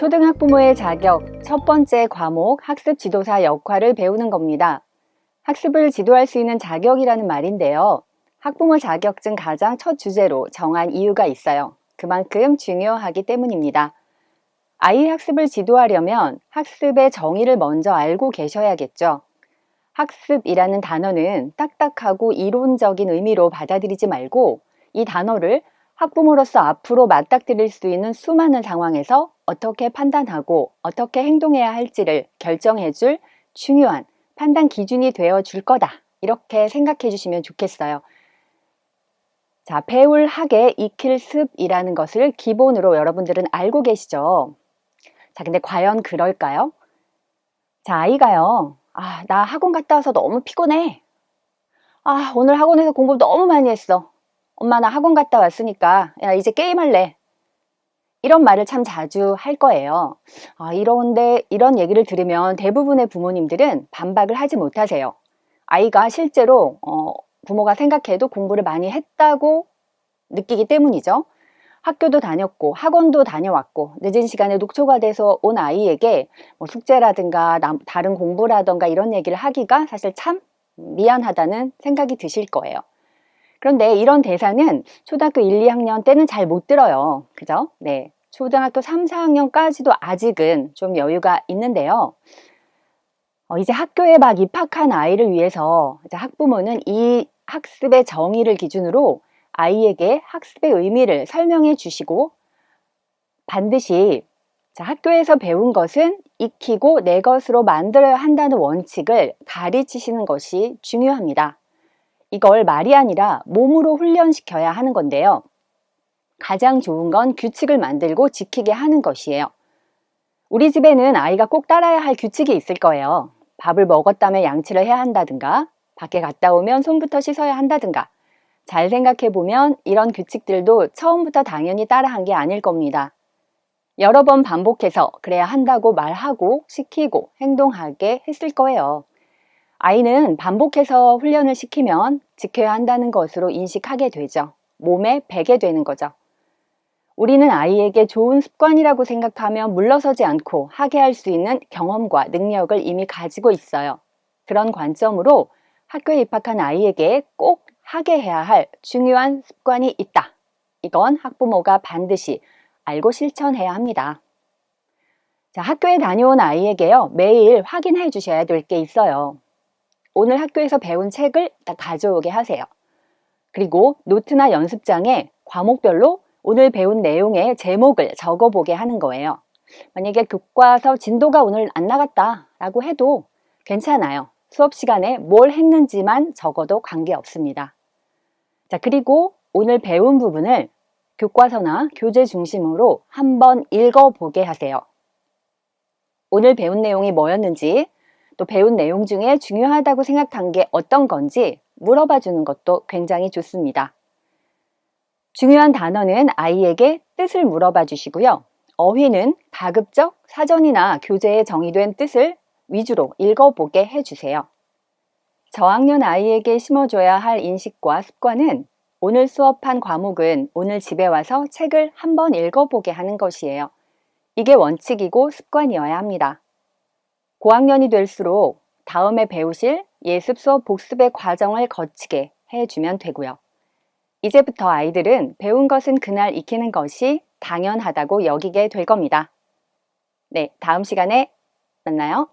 초등학부모의 자격, 첫 번째 과목 학습 지도사 역할을 배우는 겁니다. 학습을 지도할 수 있는 자격이라는 말인데요. 학부모 자격증 가장 첫 주제로 정한 이유가 있어요. 그만큼 중요하기 때문입니다. 아이 학습을 지도하려면 학습의 정의를 먼저 알고 계셔야겠죠. 학습이라는 단어는 딱딱하고 이론적인 의미로 받아들이지 말고 이 단어를 학부모로서 앞으로 맞닥뜨릴 수 있는 수많은 상황에서 어떻게 판단하고 어떻게 행동해야 할지를 결정해줄 중요한 판단 기준이 되어줄 거다. 이렇게 생각해 주시면 좋겠어요. 자, 배울 학에 익힐 습이라는 것을 기본으로 여러분들은 알고 계시죠? 자, 근데 과연 그럴까요? 자, 아이가요. 나 학원 갔다 와서 너무 피곤해. 오늘 학원에서 공부 너무 많이 했어. 엄마, 나 학원 갔다 왔으니까 야, 이제 게임할래. 이런 말을 참 자주 할 거예요. 이런 얘기를 들으면 대부분의 부모님들은 반박을 하지 못하세요. 아이가 실제로 부모가 생각해도 공부를 많이 했다고 느끼기 때문이죠. 학교도 다녔고 학원도 다녀왔고 늦은 시간에 녹초가 돼서 온 아이에게 숙제라든가 다른 공부라든가 이런 얘기를 하기가 사실 참 미안하다는 생각이 드실 거예요. 그런데 이런 대사는 초등학교 1, 2학년 때는 잘 못 들어요. 그죠? 네. 초등학교 3, 4학년까지도 아직은 좀 여유가 있는데요. 이제 학교에 막 입학한 아이를 위해서 이제 학부모는 이 학습의 정의를 기준으로 아이에게 학습의 의미를 설명해 주시고 반드시 학교에서 배운 것은 익히고 내 것으로 만들어야 한다는 원칙을 가르치시는 것이 중요합니다. 이걸 말이 아니라 몸으로 훈련시켜야 하는 건데요. 가장 좋은 건 규칙을 만들고 지키게 하는 것이에요. 우리 집에는 아이가 꼭 따라야 할 규칙이 있을 거예요. 밥을 먹었다면 양치를 해야 한다든가, 밖에 갔다 오면 손부터 씻어야 한다든가. 잘 생각해보면 이런 규칙들도 처음부터 당연히 따라한 게 아닐 겁니다. 여러 번 반복해서 그래야 한다고 말하고 시키고 행동하게 했을 거예요. 아이는 반복해서 훈련을 시키면 지켜야 한다는 것으로 인식하게 되죠. 몸에 배게 되는 거죠. 우리는 아이에게 좋은 습관이라고 생각하면 물러서지 않고 하게 할 수 있는 경험과 능력을 이미 가지고 있어요. 그런 관점으로 학교에 입학한 아이에게 꼭 하게 해야 할 중요한 습관이 있다. 이건 학부모가 반드시 알고 실천해야 합니다. 자, 학교에 다녀온 아이에게요, 매일 확인해 주셔야 될 게 있어요. 오늘 학교에서 배운 책을 딱 가져오게 하세요. 그리고 노트나 연습장에 과목별로 오늘 배운 내용의 제목을 적어보게 하는 거예요. 만약에 교과서 진도가 오늘 안 나갔다 라고 해도 괜찮아요. 수업 시간에 뭘 했는지만 적어도 관계없습니다. 자, 그리고 오늘 배운 부분을 교과서나 교재 중심으로 한번 읽어보게 하세요. 오늘 배운 내용이 뭐였는지, 또 배운 내용 중에 중요하다고 생각한 게 어떤 건지 물어봐 주는 것도 굉장히 좋습니다. 중요한 단어는 아이에게 뜻을 물어봐 주시고요. 어휘는 가급적 사전이나 교재에 정의된 뜻을 위주로 읽어보게 해주세요. 저학년 아이에게 심어줘야 할 인식과 습관은 오늘 수업한 과목은 오늘 집에 와서 책을 한번 읽어보게 하는 것이에요. 이게 원칙이고 습관이어야 합니다. 고학년이 될수록 다음에 배우실 예습 수업 복습의 과정을 거치게 해주면 되고요. 이제부터 아이들은 배운 것은 그날 익히는 것이 당연하다고 여기게 될 겁니다. 네, 다음 시간에 만나요.